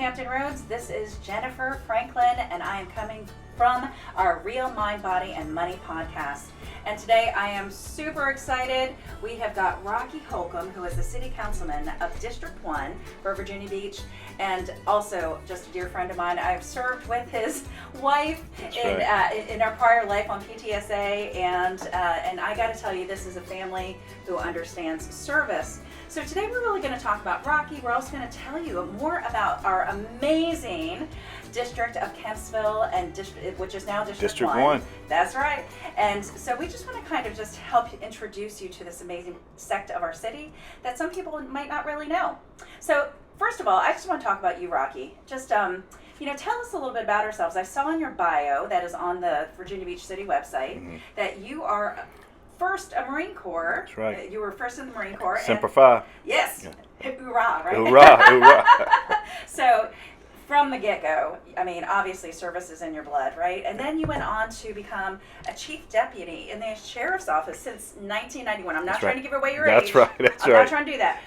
Hampton Roads. This is Jennifer Franklin, and I am coming from our Real Mind, Body, and Money podcast. And today I am super excited. We have got Rocky Holcomb, who is the City Councilman of District 1 for Virginia Beach, and also just a dear friend of mine. I've served with his wife in our prior life on PTSA, and I got to tell you, this is a family who understands service. So today we're really going to talk about Rocky. We're also going to tell you more about our amazing district of Kempsville, which is now District 1. That's right. And so we just want to kind of just help introduce you to this amazing sect of our city that some people might not really know. So first of all, I just want to talk about you, Rocky. Just tell us a little bit about ourselves. I saw in your bio that is on the Virginia Beach City website that you are first a Marine Corps. That's right. You were first in the Marine Corps. Semper Fi. Yes. Yeah. Hoorah, right? Hoorah, hoorah. So from the get-go, I mean, obviously service is in your blood, right? And then you went on to become a chief deputy in the sheriff's office since 1991. I'm not trying to give away your age. That's right. I'm not trying to do that.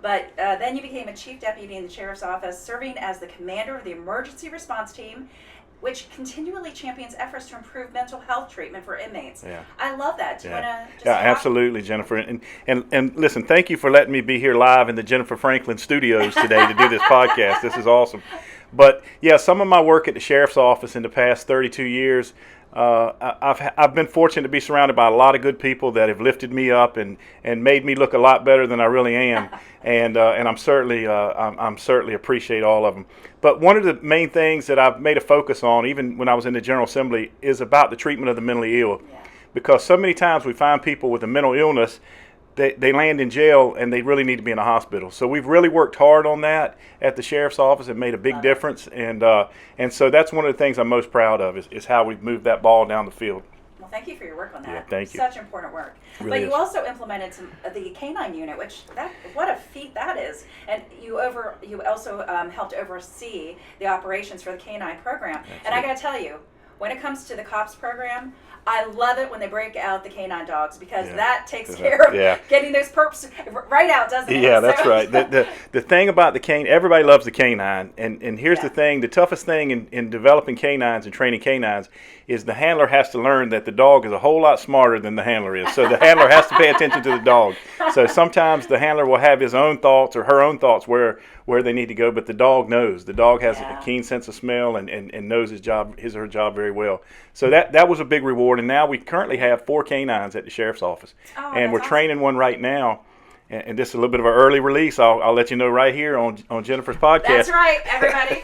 But then you became a chief deputy in the sheriff's office, serving as the commander of the emergency response team, which continually champions efforts to improve mental health treatment for inmates. Yeah. I love that. Do you want to just absolutely, Jennifer. And listen, thank you for letting me be here live in the Jennifer Franklin studios today to do this podcast. This is awesome. But yeah, some of my work at the sheriff's office in the past 32 years, I've been fortunate to be surrounded by a lot of good people that have lifted me up and made me look a lot better than I really am, and I'm certainly appreciate all of them. But one of the main things that I've made a focus on, even when I was in the General Assembly, is about the treatment of the mentally ill, because so many times we find people with a mental illness. They land in jail and they really need to be in a hospital. So we've really worked hard on that at the sheriff's office and made a big difference. And so that's one of the things I'm most proud of is how we've moved that ball down the field. Well, thank you for your work on that. Yeah, thank you. Such important work. But you also implemented the K-9 unit, what a feat that is. And you also helped oversee the operations for the K-9 program. I got to tell you, when it comes to the COPS program, I love it when they break out the canine dogs, because that takes care of getting those perps right out, doesn't it? Yeah, that's right. The thing about the canine, everybody loves the canine, and here's the thing: the toughest thing in developing canines and training canines is the handler has to learn that the dog is a whole lot smarter than the handler is. So the handler has to pay attention to the dog. So sometimes the handler will have his own thoughts or her own thoughts where they need to go, but the dog knows. The dog has a keen sense of smell and knows his or her job very well. So that was a big reward. And now we currently have 4 canines at the sheriff's office. And we're training one right now. And this is a little bit of an early release. I'll let you know right here on Jennifer's podcast. That's right, everybody.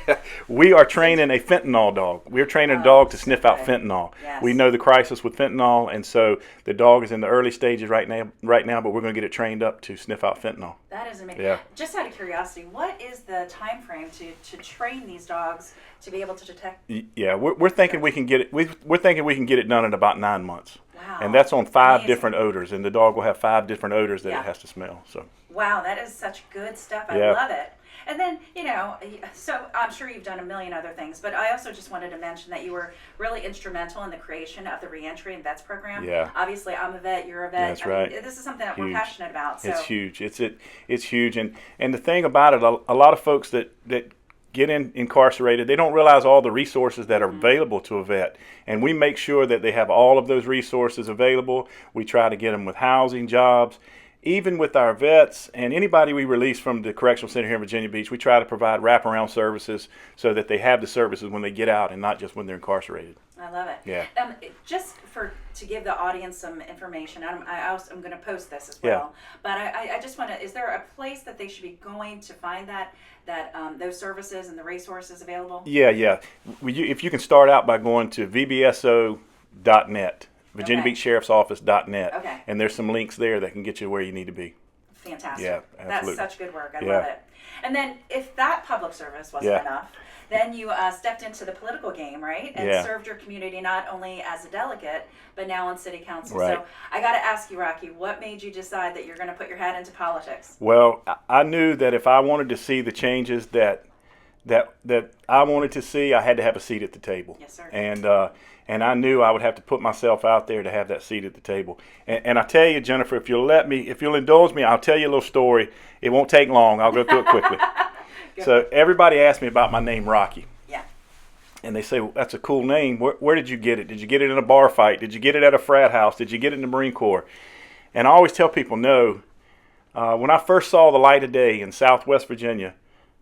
We are training a fentanyl dog. We're training a dog to sniff out fentanyl. Yes. We know the crisis with fentanyl, and so the dog is in the early stages right now, but we're going to get it trained up to sniff out fentanyl. That is amazing. Yeah. Just out of curiosity, what is the time frame to train these dogs to be able to detect? Yeah, we're thinking we can get it. We're thinking we can get it done in about 9 months. Wow. And that's on 5 different odors, and the dog will have 5 different odors that it has to smell. So. Wow, that is such good stuff. I love it. And then, so I'm sure you've done a million other things, but I also just wanted to mention that you were really instrumental in the creation of the Reentry and Vets program. Yeah. Obviously, I'm a vet, you're a vet. That's right. This is something that we're passionate about. So. It's huge. It's huge. And the thing about it, a lot of folks that get incarcerated, they don't realize all the resources that are available to a vet. And we make sure that they have all of those resources available. We try to get them with housing, jobs. Even with our vets and anybody we release from the correctional center here in Virginia Beach, we try to provide wraparound services so that they have the services when they get out and not just when they're incarcerated. I love it. Yeah. Just to give the audience some information, I'm going to post this as well. But I just want to, is there a place that they should be going to find those services and the resources available? Yeah. If you can start out by going to vbso.net. VirginiaBeachSheriff'sOffice.net. Okay. And there's some links there that can get you where you need to be. Fantastic. Yeah, absolutely. That's such good work. I love it. And then if that public service wasn't enough, then you stepped into the political game, right? And served your community not only as a delegate, but now on city council. Right. So I got to ask you, Rocky, what made you decide that you're going to put your hat into politics? Well, I knew that if I wanted to see the changes that I wanted to see, I had to have a seat at the table. Yes, sir. And I knew I would have to put myself out there to have that seat at the table. And I tell you, Jennifer, if you'll indulge me, I'll tell you a little story. It won't take long. I'll go through it quickly. So everybody asked me about my name, Rocky. Yeah. And they say, well, that's a cool name. Where did you get it? Did you get it in a bar fight? Did you get it at a frat house? Did you get it in the Marine Corps? And I always tell people, no. When I first saw the light of day in Southwest Virginia,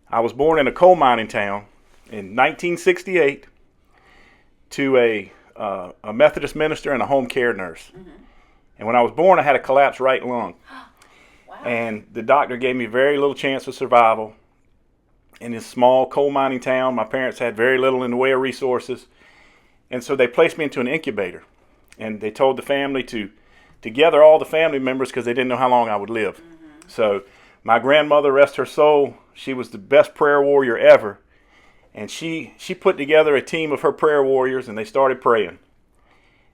I was born in a coal mining town in 1968 to a Methodist minister and a home care nurse. Mm-hmm. And when I was born, I had a collapsed right lung. Wow. And the doctor gave me very little chance of survival. In this small coal mining town, my parents had very little in the way of resources. And so they placed me into an incubator. And they told the family to gather all the family members because they didn't know how long I would live. Mm-hmm. So my grandmother, rest her soul, she was the best prayer warrior ever. And she put together a team of her prayer warriors, and they started praying.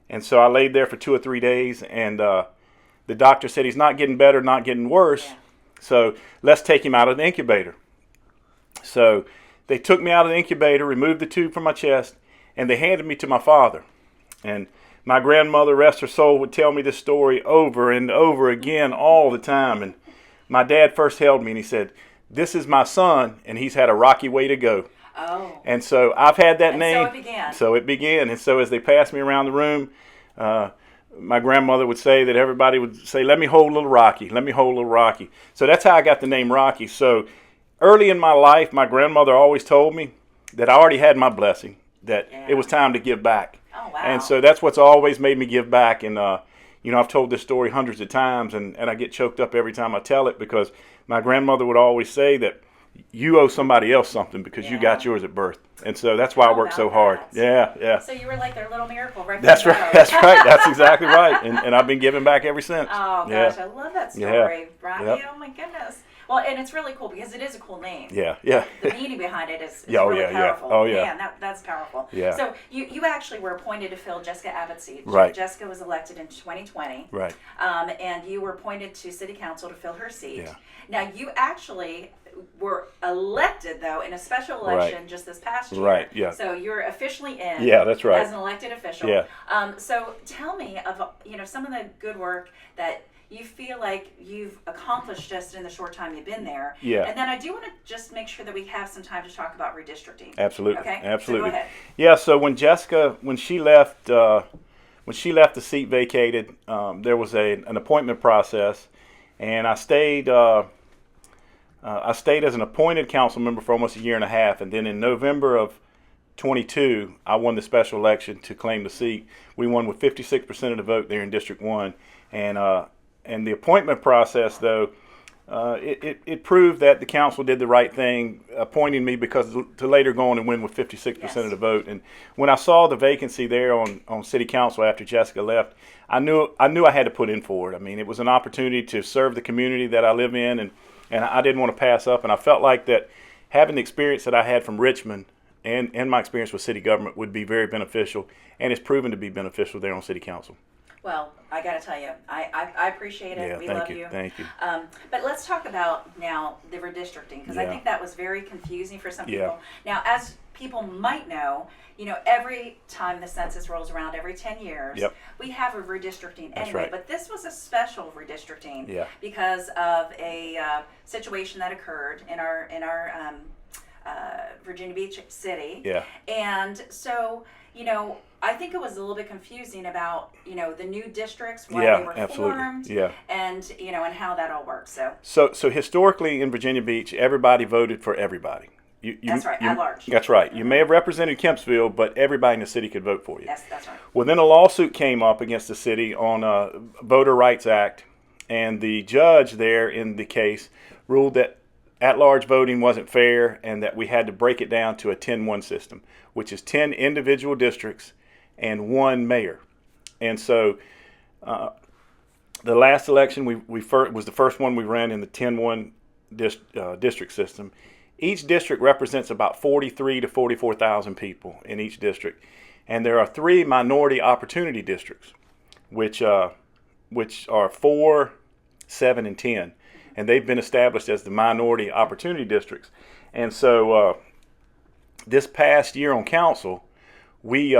And so I laid there for 2 or 3 days, and the doctor said, he's not getting better, not getting worse. Yeah. So let's take him out of the incubator. So they took me out of the incubator, removed the tube from my chest, and they handed me to my father. And my grandmother, rest her soul, would tell me this story over and over again all the time. And my dad first held me and he said, this is my son, and he's had a rocky way to go. Oh. And so I've had that name. So it began. So it began. And so as they passed me around the room, my grandmother would say that everybody would say, let me hold little Rocky. Let me hold little Rocky. So that's how I got the name Rocky. So early in my life, my grandmother always told me that I already had my blessing, that it was time to give back. Oh, wow. And so that's what's always made me give back. And, I've told this story hundreds of times, and I get choked up every time I tell it because my grandmother would always say that you owe somebody else something because you got yours at birth. And so that's why I work so hard. Yeah. So you were like their little miracle, right? That's right. That's right. That's exactly right. And I've been giving back ever since. Oh, gosh. I love that story, Rocky. Yep. Oh, my goodness. Well, and it's really cool because it is a cool name. Yeah. The meaning behind it is really powerful. Oh, yeah. Man, that's powerful. Yeah. So you actually were appointed to fill Jessica Abbott's seat. Right. Jessica was elected in 2020. Right. And you were appointed to City Council to fill her seat. Yeah. Now, you actually were elected, though, in a special election just this past year. Right, yeah. So you're officially in. Yeah, that's right. As an elected official. Yeah. So tell me of some of the good work that you feel like you've accomplished just in the short time you've been there. Yeah. And then I do want to just make sure that we have some time to talk about redistricting. Absolutely. Okay. Absolutely. So go ahead. Yeah. So when Jessica, when she left, the seat vacated, there was an appointment process, and I stayed. I stayed as an appointed council member for almost a year and a half, and then in November of 22, I won the special election to claim the seat. We won with 56% of the vote there in District 1, and the appointment process, though, it proved that the council did the right thing, appointing me because to later go on and win with 56% of the vote. And when I saw the vacancy there on City Council after Jessica left, I knew I had to put in for it. I mean, it was an opportunity to serve the community that I live in, and I didn't want to pass up. And I felt like that having the experience that I had from Richmond and my experience with city government would be very beneficial, and it's proven to be beneficial there on City Council. Well, I got to tell you, I appreciate it. Yeah, we thank love you. you. Thank you. But let's talk about now the redistricting, because I think that was very confusing for some people. Now, as people might know, every time the census rolls around every 10 years, we have a redistricting anyway. Right. But this was a special redistricting because of a situation that occurred in our Virginia Beach city. Yeah. And so, I think it was a little bit confusing about, the new districts, why they were formed, and, and how that all works. So historically in Virginia Beach, everybody voted for everybody. That's right, at large. That's right. You may have represented Kempsville, but everybody in the city could vote for you. Yes, that's right. Well, then a lawsuit came up against the city on a Voter Rights Act, and the judge there in the case ruled that at-large voting wasn't fair and that we had to break it down to a 10-1 system, which is 10 individual districts and 1 mayor. And so the last election was the first one we ran in the 10-1 district system. Each district represents about 43 to 44,000 people in each district. And there are 3 minority opportunity districts, which are 4, 7, and 10. And they've been established as the minority opportunity districts. And so this past year on council, we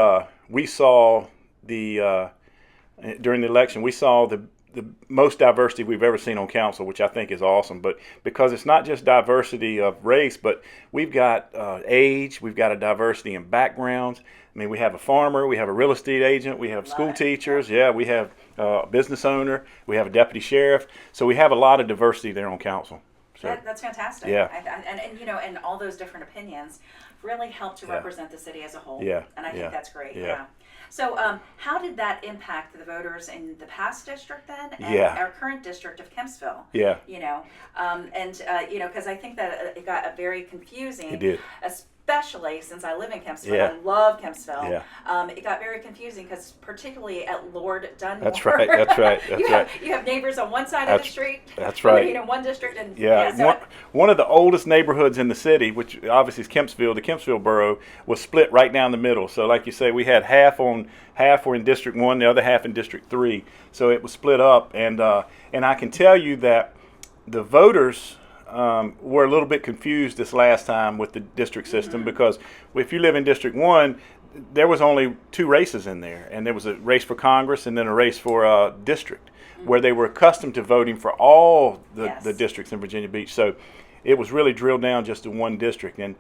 saw during the election, we saw the most diversity we've ever seen on council, which I think is awesome. But because it's not just diversity of race, but we've got age, we've got a diversity in backgrounds. I mean, we have a farmer, we have a real estate agent, we have school teachers, we have a business owner, we have a deputy sheriff. So we have a lot of diversity there on council. So, that's fantastic. Yeah. And you know, and all those different opinions really help to represent the city as a whole. Yeah. And I think that's great. Yeah. So how did that impact the voters in the past district then, and our current district of Kempsville? Yeah. You know, you know, because I think that it got very confusing. It did. Especially since I live in Kempsville. Yeah. I love Kempsville. Yeah. It got very confusing because particularly at Lord Dunmore. That's right. That's right. That's right. You have neighbors on one side of the street. That's right. You know, one district and so one of the oldest neighborhoods in the city, which obviously is Kempsville, the Kempsville borough, was split right down the middle. So like you say, we had half were in District 1, the other half in District 3. So it was split up, and I can tell you that the voters were a little bit confused this last time with the district system, because if you live in District 1, there was only 2 races in there, and there was a race for Congress and then a race for district, where they were accustomed to voting for all the districts in Virginia Beach. So it was really drilled down just to one district, and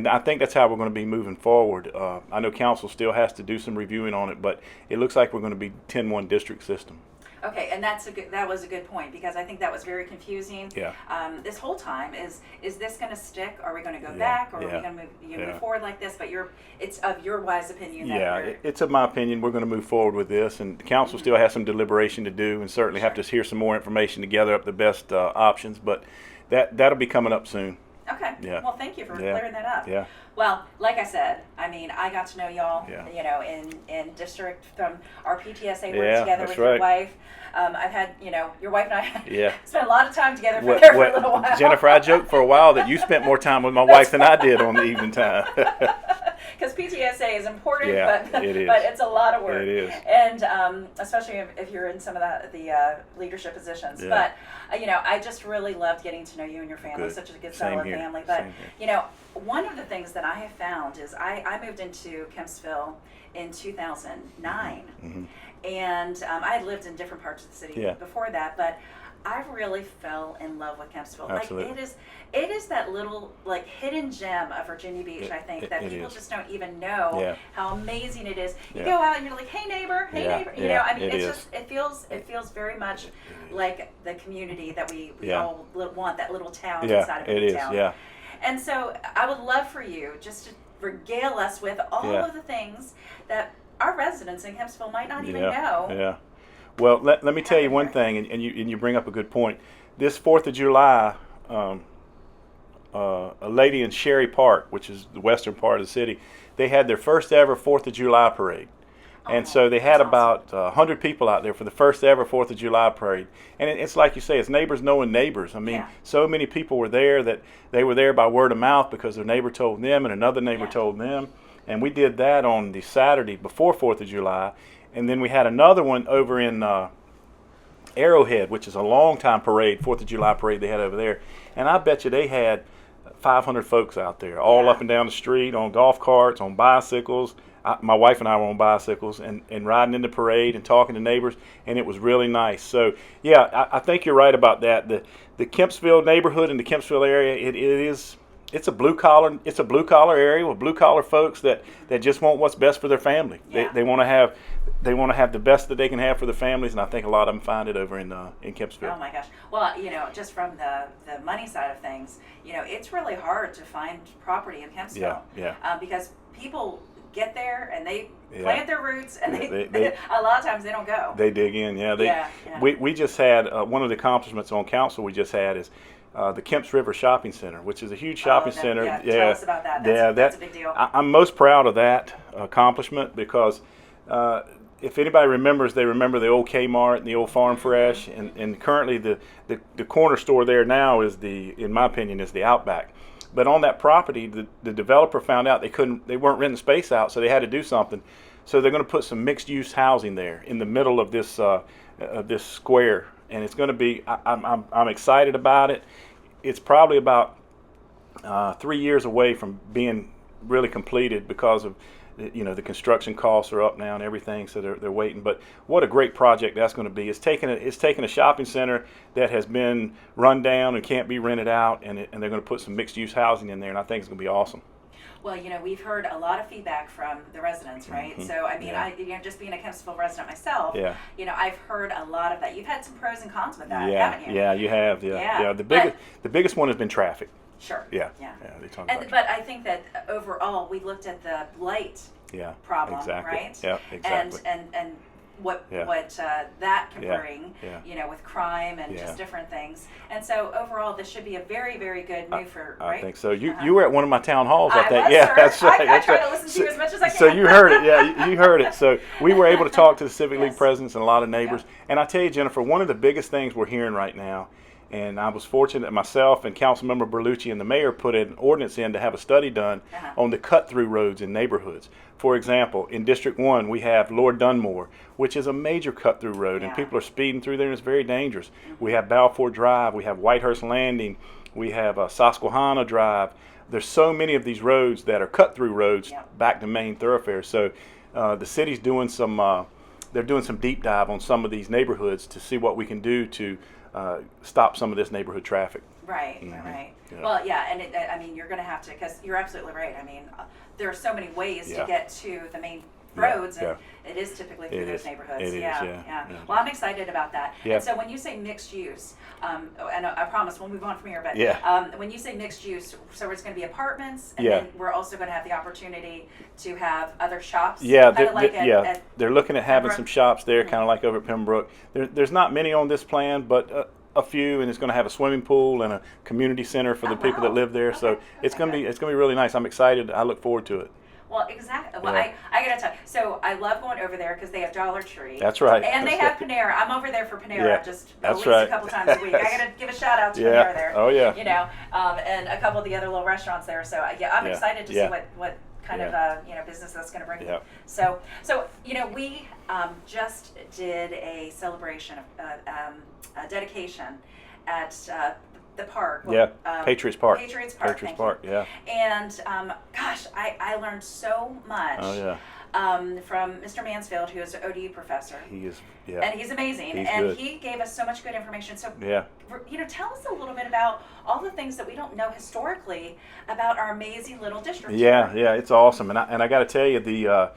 I think that's how we're going to be moving forward. I know council still has to do some reviewing on it, but it looks like we're going to be 10-1 district system. Okay, and that was a good point, because I think that was very confusing. Yeah. This whole time is this going to stick? Are we going to go back, or are we going to move forward like this? But it's of your wise opinion. It's of my opinion. We're going to move forward with this, and the council still has some deliberation to do, and certainly have to hear some more information to gather up the best options. But that'll be coming up soon. Okay. Yeah. Well, thank you for clearing that up. Yeah. Well, like I said, I mean, I got to know y'all, Yeah. you know, in district from our PTSA work together with your wife. I've had, you know, your wife and I spent a lot of time together for a little while. Jennifer, I joked for a while that you spent more time with my wife than I did on the evening time. Because PTSA is important, but it is. But it's a lot of work. It is. And especially if you're in some of the leadership positions. Yeah. But, you know, I just really loved getting to know you and your family. Good. Such a good Same solid here. family. But, Same here. you know, one of the things that I have found is I moved into Kempsville in 2009. Mm-hmm. And I had lived in different parts of the city before that, but I really fell in love with Kempsville. Absolutely. Like it is that little like hidden gem of Virginia Beach. I think that people just don't even know how amazing it is. You go out and you're like, hey neighbor, neighbor. You know, I mean, it feels very much like the community that we all want, that little town inside of a town. Yeah. And so I would love for you just to regale us with all of the things that our residents in Kempsville might not even know. Yeah. Well, let me tell you one thing, and you bring up a good point. This 4th of July, a lady in Sherry Park, which is the western part of the city, they had their first ever 4th of July parade. And so they had about 100 people out there for the first ever 4th of July parade. And it's like you say, it's neighbors knowing neighbors. I mean, so many people were there that they were there by word of mouth because their neighbor told them and another neighbor told them. And we did that on the Saturday before 4th of July. And then we had another one over in Arrowhead, which is a long time parade, 4th of July parade they had over there. And I bet you they had 500 folks out there, all up and down the street, on golf carts, on bicycles. My wife and I were on bicycles and riding in the parade and talking to neighbors, and it was really nice. So, I think you're right about that. The Kempsville neighborhood and the Kempsville area, it's a blue collar area with blue collar folks that just want what's best for their family. They want to have the best that they can have for their families, and I think a lot of them find it over in Kempsville. Oh my gosh! Well, you know, just from the money side of things, you know, it's really hard to find property in Kempsville. Because people get there and they plant their roots, and they a lot of times they don't go. They dig in. We just had one of the accomplishments on council we just had is the Kemps River Shopping Center, which is a huge shopping center. Tell us about that. That's a big deal. I'm most proud of that accomplishment because if anybody remembers, they remember the old Kmart and the old Farm Fresh, and currently the corner store there now is in my opinion, is the Outback. But on that property, the developer found out they weren't renting space out, so they had to do something. So they're going to put some mixed-use housing there in the middle of this square, and it's going to be. I'm excited about it. It's probably about 3 years away from being really completed because of the construction costs are up now and everything, so they're waiting. But what a great project that's going to be. It's taking a shopping center that has been run down and can't be rented out, and they're going to put some mixed use housing in there, and I think it's going to be awesome. Well, we've heard a lot of feedback from the residents, right? Mm-hmm. So, I mean, just being a Kempsville resident myself, I've heard a lot of that. You've had some pros and cons with that, haven't you? Yeah, you have. Yeah. The biggest one has been traffic. Sure. Yeah. They talk about but I think that overall, we looked at the blight problem, exactly. right? Yeah, exactly. And what that can bring, with crime and just different things. And so overall, this should be a very, very good move right? I think so. You were at one of my town halls, I think. Was, sir. That's right. I try to listen to you as much as I can. So you heard it. Yeah, you heard it. So we were able to talk to the Civic League presidents and a lot of neighbors. And I tell you, Jennifer, one of the biggest things we're hearing right now, and I was fortunate that myself and Councilmember Berlucci and the mayor put an ordinance in to have a study done on the cut-through roads in neighborhoods. For example, in District 1, we have Lord Dunmore, which is a major cut-through road, and people are speeding through there, and it's very dangerous. We have Balfour Drive, we have Whitehurst Landing, we have Susquehanna Drive. There's so many of these roads that are cut-through roads back to main thoroughfares. So the city's doing they're doing some deep dive on some of these neighborhoods to see what we can do to stop some of this neighborhood traffic. Right. Yeah. Well, and you're going to have to, because you're absolutely right. I mean, there are so many ways to get to the main roads, and it is typically through those neighborhoods. It is. Well, I'm excited about that. Yeah. And so when you say mixed use, and I promise we'll move on from here, but when you say mixed use, so it's going to be apartments, and then we're also going to have the opportunity to have other shops. Yeah, at they're looking at having Pembroke. some shops there, kind of like over at Pembroke. There's not many on this plan, but a few, and it's going to have a swimming pool and a community center for the people that live there. So it's going to be really nice. I'm excited. I look forward to it. Well, exactly. Well, I got to tell you. So I love going over there because they have Dollar Tree. That's right. And they have Panera. I'm over there for Panera just at least right. a couple times a week. I got to give a shout out to Panera there. Oh, yeah. And a couple of the other little restaurants there. So, I'm excited to see what kind of business that's going to bring. Yeah. So we just did a celebration of a dedication at the park. Patriots Park. Patriots Park. And gosh, I learned so much. From Mr. Mansfield, who is an ODU professor. He is, and he's amazing. He's and good. He gave us so much good information. So, tell us a little bit about all the things that we don't know historically about our amazing little district. Yeah, it's awesome. And I got to tell you, the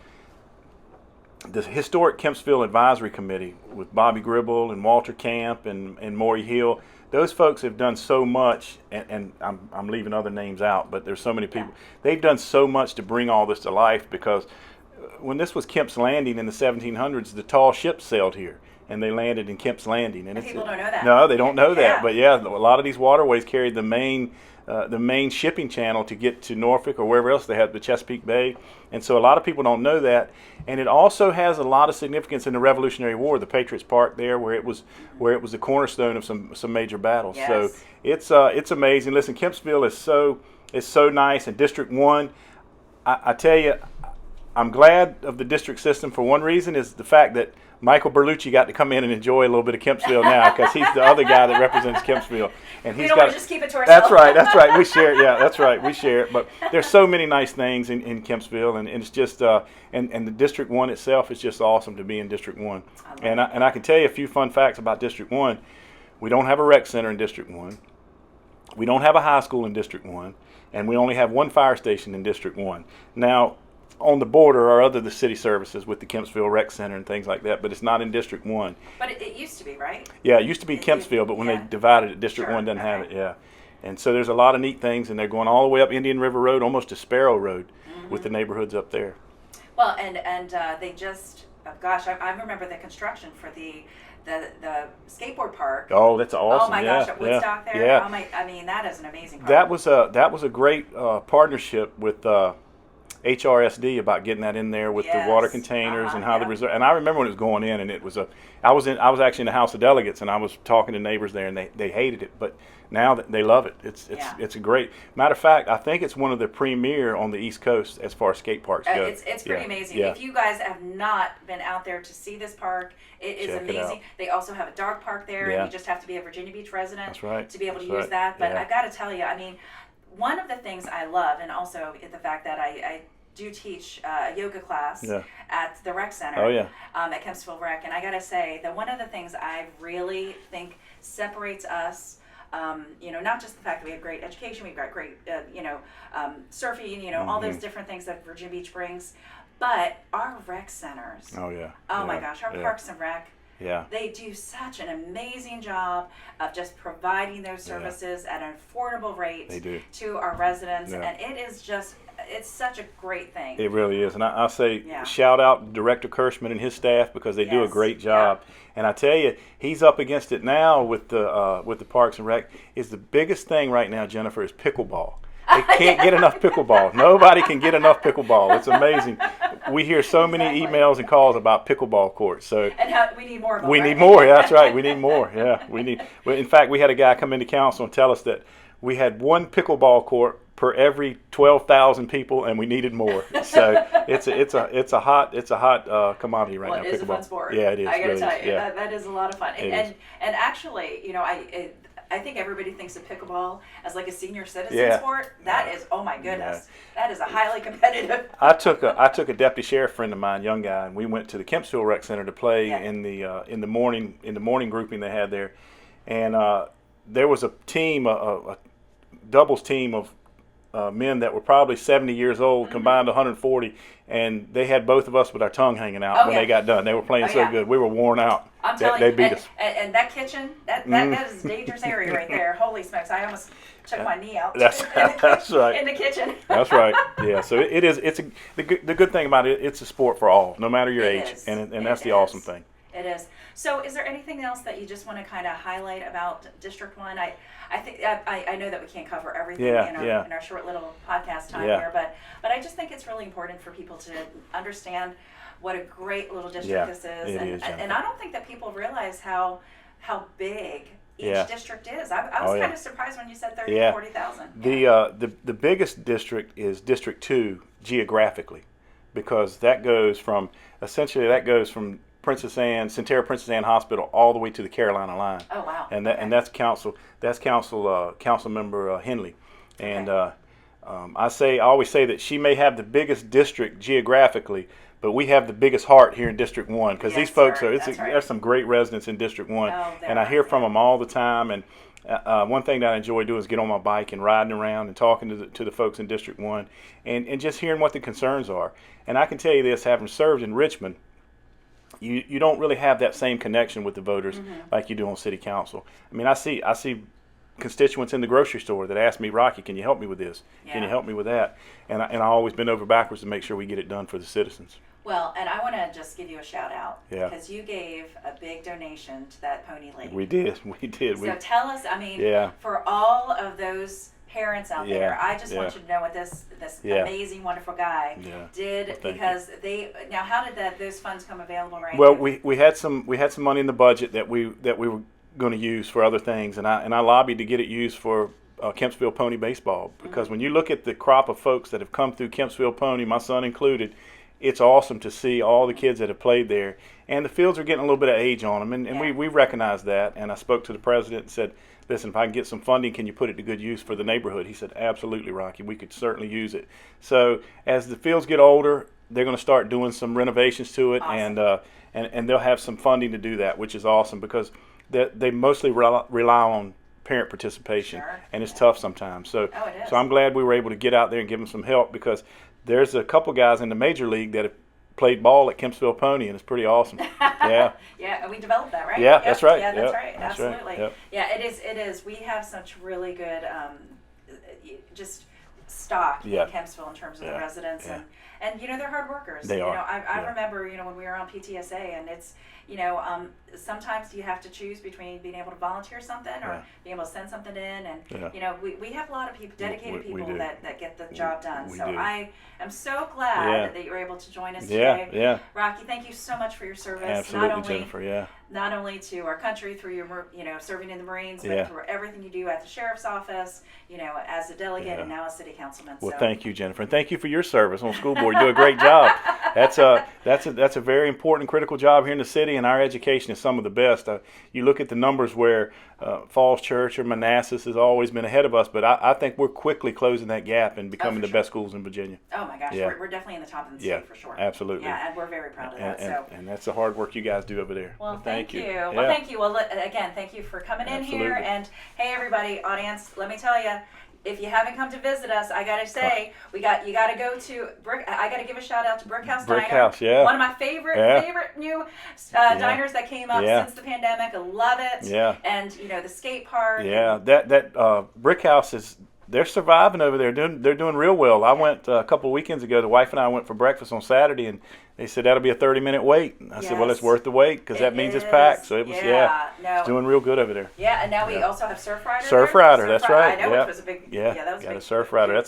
historic Kempsville Advisory Committee with Bobby Gribble and Walter Camp and Maury Hill, those folks have done so much, and I'm leaving other names out, but there's so many people. They've done so much to bring all this to life, because when this was Kemp's Landing in the 1700s, the tall ships sailed here, and they landed in Kemp's Landing. And people don't know that. No, they don't know that. But a lot of these waterways carried the main shipping channel to get to Norfolk or wherever else they had, the Chesapeake Bay. And so a lot of people don't know that. And it also has a lot of significance in the Revolutionary War, the Patriots Park there, where it was the cornerstone of some major battles. Yes. So it's amazing. Listen, Kempsville is so nice. And District 1, I tell you, I'm glad of the district system for one reason, is the fact that Michael Berlucci got to come in and enjoy a little bit of Kempsville now, because he's the other guy that represents Kempsville, and we don't want to just keep it to ourselves. That's right. We share it. Yeah, that's right. We share it. But there's so many nice things in Kempsville, and it's just and the District 1 itself is just awesome to be in District 1. And I can tell you a few fun facts about District 1. We don't have a rec center in District 1. We don't have a high school in District 1, and we only have one fire station in District 1. Now, on the border are the city services with the Kempsville Rec Center and things like that, but it's not in District 1. But it used to be, right? Yeah, it used to be Kempsville, but when they divided it, District 1 doesn't have it, And so there's a lot of neat things, and they're going all the way up Indian River Road, almost to Sparrow Road, with the neighborhoods up there. Well, and they just, I remember the construction for the skateboard park. Oh, that's awesome! Oh my gosh, at Woodstock there. Yeah. I mean, that is an amazing park. That was a great partnership with HRSD about getting that in there with the water containers and how the reserve. And I remember when it was going in, and it was I was actually in the House of Delegates, and I was talking to neighbors there, and they hated it, but now they love it. It's a great. Matter of fact, I think it's one of the premier on the East Coast as far as skate parks go. It's pretty amazing. Yeah. If you guys have not been out there to see this park, it is amazing. They also have a dog park there, and you just have to be a Virginia Beach resident to be able to use that. But I've got to tell you, I mean, one of the things I love, and also the fact that I do teach a yoga class at the rec center at Kempsville Rec, and I gotta say that one of the things I really think separates us, not just the fact that we have great education, we've got great, surfing, all those different things that Virginia Beach brings, but our rec centers. Oh my gosh, our Parks and Rec. Yeah. They do such an amazing job of just providing those services at an affordable rate to our residents, and it's such a great thing. It really is, and I say shout out Director Kirschman and his staff because they do a great job. And I tell you, he's up against it now with the Parks and Rec. Is the biggest thing right now, Jennifer, is pickleball. They can't get enough pickleball. Nobody can get enough pickleball. It's amazing. We hear so many emails and calls about pickleball courts. And how we need more of them. We need more. That's right. We need more. Yeah, we need. In fact, we had a guy come into council and tell us that we had one pickleball court per every 12,000 people, and we needed more. So it's a hot commodity right now. It is pickleball. A fun sport. Yeah, it is. I got to really tell is. you, Yeah. that is a lot of fun. And actually, I think everybody thinks of pickleball as like a senior citizen sport. That is, oh my goodness, that is a highly competitive. I took a deputy sheriff friend of mine, young guy, and we went to the Kempsville Rec Center to play in the morning grouping they had there, and there was a team, a doubles team of men that were probably 70 years old, combined 140, and they had both of us with our tongue hanging out when they got done. They were playing so good. We were worn out. I'm telling they you, beat us. And that kitchen, that is a dangerous area right there. Holy smokes, I almost took my knee out. That's right. In the kitchen. That's right. Yeah. So it is. The good thing about it. It's a sport for all, no matter your age, and that's the awesome thing. It is. So, is there anything else that you just want to kind of highlight about District 1? I think I know that we can't cover everything in our short little podcast time here, but I just think it's really important for people to understand what a great little district this is, and I don't think that people realize how big each district is. I was kind of surprised when you said 30,000 to 40,000. The biggest district is District 2 geographically, because that goes from Centerra Princess Anne Hospital all the way to the Carolina line. Oh wow! And that's council member Henley, and I always say that she may have the biggest district geographically, but we have the biggest heart here in District 1 because these folks there's some great residents in District 1, and I hear from them all the time. And one thing that I enjoy doing is get on my bike and riding around and talking to the folks in District 1 and just hearing what the concerns are. And I can tell you this, having served in Richmond, you don't really have that same connection with the voters like you do on city council. I mean, I see constituents in the grocery store that ask me, Rocky, can you help me with this? Can you help me with that? And I've always been over backwards to make sure we get it done for the citizens. Well, and I want to just give you a shout out because you gave a big donation to that pony league. We did. So tell us, for all of those parents out there, I just want you to know what this amazing, wonderful guy did, because how did those funds come available right now? Well, we had some money in the budget that we were going to use for other things, and I lobbied to get it used for Kempsville Pony baseball, because when you look at the crop of folks that have come through Kempsville Pony, my son included, it's awesome to see all the kids that have played there, and the fields are getting a little bit of age on them, and we recognize that. And I spoke to the president and said, listen, if I can get some funding, can you put it to good use for the neighborhood? He said, absolutely, Rocky, we could certainly use it. So as the fields get older, they're going to start doing some renovations to it, awesome. and they'll have some funding to do that, which is awesome, because they mostly rely on parent participation, and it's tough sometimes. So I'm glad we were able to get out there and give them some help, because there's a couple guys in the major league that have played ball at Kempsville Pony, and it's pretty awesome. Yeah. We developed that, right? Yeah, that's right. Yeah, that's right. That's absolutely. Right. Yep. Yeah, it is. We have such really good just stock in Kempsville in terms of the residents, and they're hard workers. They are. I remember when we were on PTSA, and it's sometimes you have to choose between being able to volunteer something or being able to send something in, and we have a lot of people, dedicated people that get the job done. So I am so glad that you were able to join us today. Rocky, thank you so much for your service. Absolutely, Jennifer. Not only to our country through your serving in the Marines, but through everything you do at the sheriff's office, as a delegate and now a city councilman. Well, thank you, Jennifer, and thank you for your service on school board. You do a great job. That's that's a very important, critical job here in the city, and our education is some of the best. You look at the numbers where Falls Church or Manassas has always been ahead of us, but I think we're quickly closing that gap and becoming the best schools in Virginia. Oh my gosh, Yeah. we're definitely in the top of the state for sure. Absolutely. Yeah, and we're very proud of that. And that's the hard work you guys do over there. Well, thank you. Yeah. Well, thank you. Well, again, thank you for coming in here. Absolutely. And hey, everybody, audience, let me tell you, if you haven't come to visit us, I gotta say, you gotta go to I gotta give a shout out to Brickhouse Diner. Brickhouse, yeah. One of my favorite new diners that came up since the pandemic. I love it. Yeah. And the skate park. Yeah, that Brickhouse they're surviving over there. They're doing real well. I went a couple of weekends ago. The wife and I went for breakfast on Saturday, and they said that'll be a 30-minute wait. I said, well, it's worth the wait because that means it's packed. So it was it's doing real good over there. Yeah, and now we also have Surf Rider. Surf Rider, that's right. I know, which was a big. Yeah, that was got big. a Surf Rider.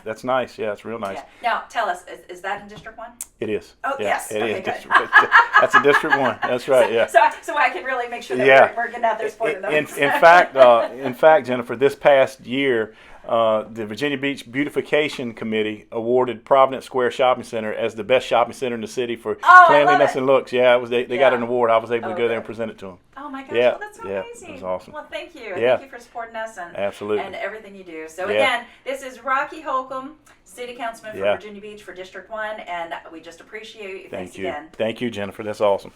That's nice. Yeah, it's real nice. Yeah. Now tell us, is that in District 1? It is. Oh yes. It okay, is. good. That's a District 1. That's right. Yeah. So I can really make sure that we're getting out there supporting them. In fact, Jennifer, this past year, the Virginia Beach Beautification Committee awarded Providence Square Shopping Center as the best shopping center in the city for cleanliness and looks. Yeah, they got an award. I was able to go there and present it to them. Oh my gosh, Yeah, well, that's so amazing. It was awesome. Well, thank you. Yeah. Thank you for supporting us and everything you do. So again, this is Rocky Holcomb, City Councilman for Virginia Beach for District 1, and we just appreciate you. Thanks again. Thank you, Jennifer. That's awesome.